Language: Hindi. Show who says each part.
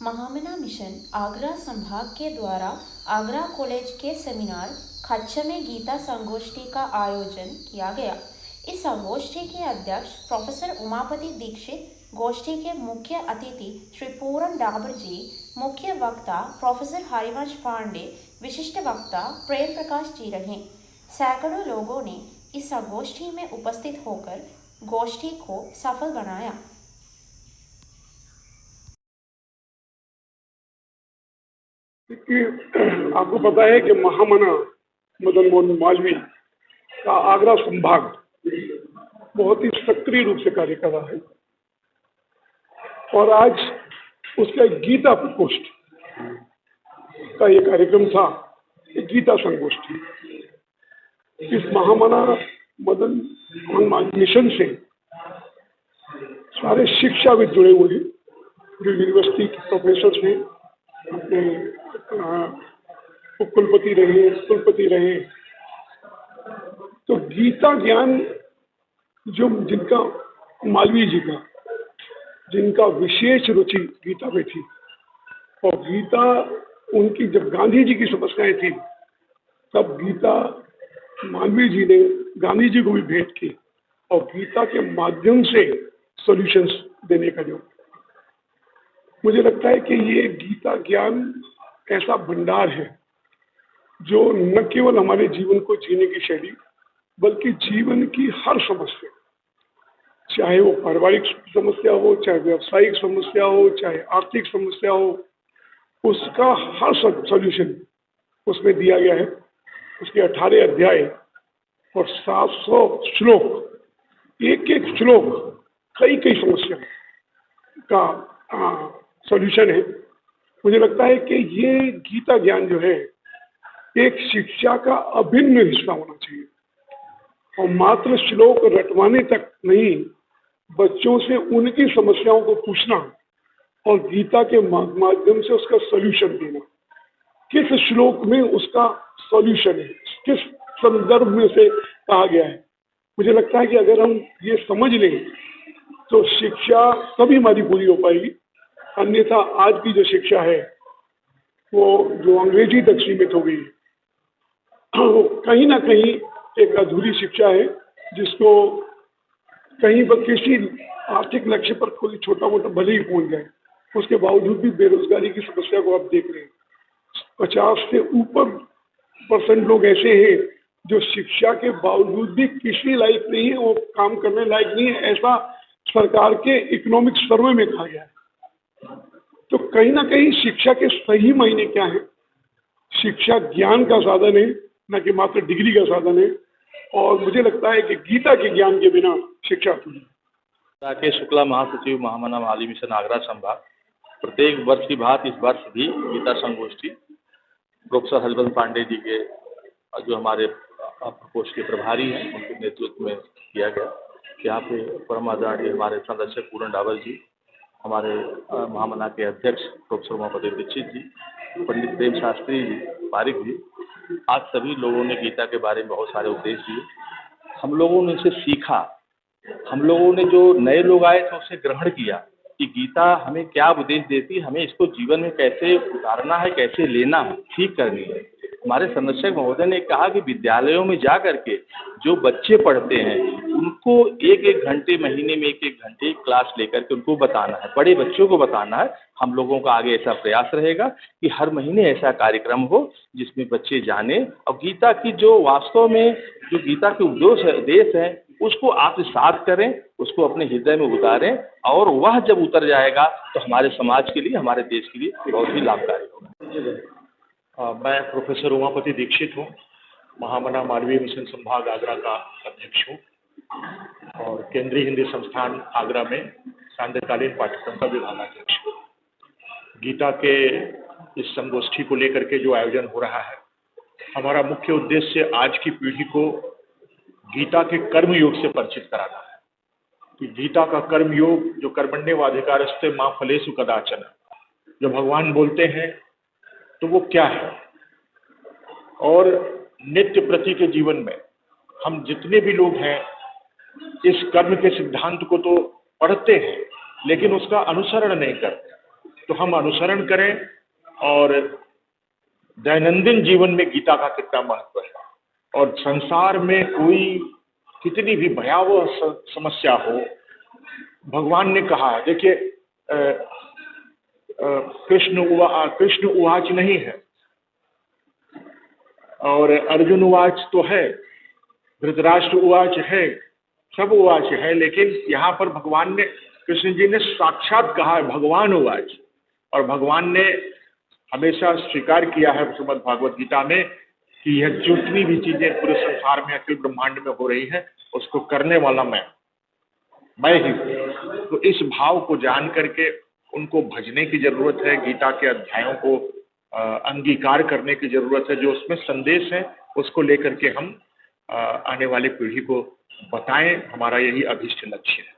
Speaker 1: महामना मिशन आगरा संभाग के द्वारा आगरा कॉलेज के सेमिनार खच्च में गीता संगोष्ठी का आयोजन किया गया। इस संगोष्ठी के अध्यक्ष प्रोफेसर उमापति दीक्षित, गोष्ठी के मुख्य अतिथि श्री पूरन डाबर जी, मुख्य वक्ता प्रोफेसर हरिवंश पांडे, विशिष्ट वक्ता प्रेम प्रकाश जी रहे। सैकड़ों लोगों ने इस संगोष्ठी में उपस्थित होकर गोष्ठी को सफल बनाया।
Speaker 2: कि आपको पता है कि महामना मदन मोहन मालवीय का आगरा संभाग बहुत ही सक्रिय रूप से कार्य कर रहा है और आज उसका एक गीता प्रकोष्ठ का ये कार्यक्रम था, एक गीता संगोष्ठी। इस महामना मदन मोहन मालवीय मिशन से सारे शिक्षाविद जुड़े हुए हैं, जो यूनिवर्सिटी के प्रोफेसर हैं, अपने कुलपति रहे। तो गीता ज्ञान जो जिनका मालवीय जी का जिनका विशेष रुचि गीता में थी, और गीता उनकी जब गांधी जी की समस्याएं थी तब गीता मालवीय जी ने गांधी जी को भी भेंट की और गीता के माध्यम से सॉल्यूशंस देने का जो मुझे लगता है कि ये गीता ज्ञान ऐसा भंडार है जो न केवल हमारे जीवन को जीने की शैली बल्कि जीवन की हर समस्या, चाहे वो पारिवारिक समस्या हो, चाहे व्यावसायिक समस्या हो, चाहे आर्थिक समस्या हो, उसका हर सॉल्यूशन उसमें दिया गया है। उसके 18 अध्याय और 700 श्लोक, एक एक श्लोक कई समस्या का सॉल्यूशन है। मुझे लगता है कि ये गीता ज्ञान जो है एक शिक्षा का अभिन्न हिस्सा होना चाहिए और मात्र श्लोक रटवाने तक नहीं, बच्चों से उनकी समस्याओं को पूछना और गीता के माध्यम से उसका सॉल्यूशन देना। किस श्लोक में उसका सॉल्यूशन है, किस संदर्भ में से कहा गया है। मुझे लगता है कि अगर हम ये समझ लें तो शिक्षा तभी हमारी पूरी हो पाएगी। अन्यथा आज की जो शिक्षा है वो जो अंग्रेजी तक सीमित हो गई, कहीं ना कहीं एक अधूरी शिक्षा है, जिसको कहीं पर किसी आर्थिक लक्ष्य पर कोई छोटा मोटा भले ही पहुंच जाए, उसके बावजूद भी बेरोजगारी की समस्या को आप देख रहे हैं। 50 से ऊपर % लोग ऐसे हैं जो शिक्षा के बावजूद भी किसी लायक नहीं है, वो काम करने लायक नहीं है, ऐसा सरकार के इकोनॉमिक सर्वे में कहा गया है। तो कहीं ना कहीं शिक्षा के सही मायने क्या है? शिक्षा ज्ञान का साधन है, न कि मात्र डिग्री का साधन है। और मुझे लगता है कि गीता के ज्ञान के बिना शिक्षा
Speaker 3: गीता के शुक्ला महासचिव महामना मालवीय मिशन आगरा संभाग प्रत्येक वर्ष की भांति इस वर्ष भी गीता संगोष्ठी प्रोफेसर हरिवंश पांडे जी के जो हमारे प्रकोष्ठ के प्रभारी हैं उनके नेतृत्व में किया गया। यहाँ पे परम आदरणीय हमारे संरक्षक पूरन डाबर जी, हमारे महामना के अध्यक्ष प्रोफेसर उमापति दीक्षित जी, पंडित प्रेम शास्त्री जी, पारिक जी, आज सभी लोगों ने गीता के बारे में बहुत सारे उपदेश दिए। हम लोगों ने इसे सीखा, हम लोगों ने जो नए लोग आए थे उसे ग्रहण किया कि गीता हमें क्या उपदेश देती है, हमें इसको जीवन में कैसे उतारना है, कैसे लेना है, ठीक करनी है। हमारे संरक्षक महोदय ने कहा कि विद्यालयों में जा करके जो बच्चे पढ़ते हैं उनको एक घंटे, महीने में एक घंटे क्लास लेकर के उनको बताना है, बड़े बच्चों को बताना है। हम लोगों का आगे ऐसा प्रयास रहेगा कि हर महीने ऐसा कार्यक्रम हो जिसमें बच्चे जाने और गीता की जो वास्तव में जो गीता के उपदेश है उसको आत्मसात करें, उसको अपने हृदय में उतारें, और वह जब उतर जाएगा तो हमारे समाज के लिए, हमारे देश के लिए बहुत ही लाभकारी होगा।
Speaker 4: मैं प्रोफेसर उमापति दीक्षित हूँ, महामना मालवीय मिशन संभाग आगरा का अध्यक्ष हूँ और केंद्रीय हिंदी संस्थान आगरा में सांध्यकालीन पाठ्यक्रम का विभागाध्यक्ष हूँ। गीता के इस संगोष्ठी को लेकर के जो आयोजन हो रहा है, हमारा मुख्य उद्देश्य आज की पीढ़ी को गीता के कर्म योग से परिचित कराना है कि गीता का कर्म योग जो कर्मण्येवाधिकारस्ते मा फलेषु कदाचन, जो भगवान बोलते हैं तो वो क्या है। और नित्य प्रति के जीवन में हम जितने भी लोग हैं इस कर्म के सिद्धांत को तो पढ़ते हैं लेकिन उसका अनुसरण नहीं करते। तो हम अनुसरण करें और दैनंदिन जीवन में गीता का कितना महत्व है। और संसार में कोई कितनी भी भयावह समस्या हो, भगवान ने कहा है, देखिए कृष्ण उवाच नहीं है और अर्जुन उवाच तो है, धृतराष्ट्र उवाच है, सब उवाच है, लेकिन यहाँ पर भगवान ने, कृष्ण जी ने साक्षात कहा है भगवान उवाच। और भगवान ने हमेशा स्वीकार किया है श्रीमद् भागवत गीता में कि यह जितनी भी चीजें पूरे संसार में अखिल ब्रह्मांड में हो रही है उसको करने वाला मैं ही हूँ। तो इस भाव को जान करके उनको भजने की जरूरत है, गीता के अध्यायों को अंगीकार करने की जरूरत है, जो उसमें संदेश है उसको लेकर के हम आने वाली पीढ़ी को बताएं, हमारा यही अभिष्ट लक्ष्य है।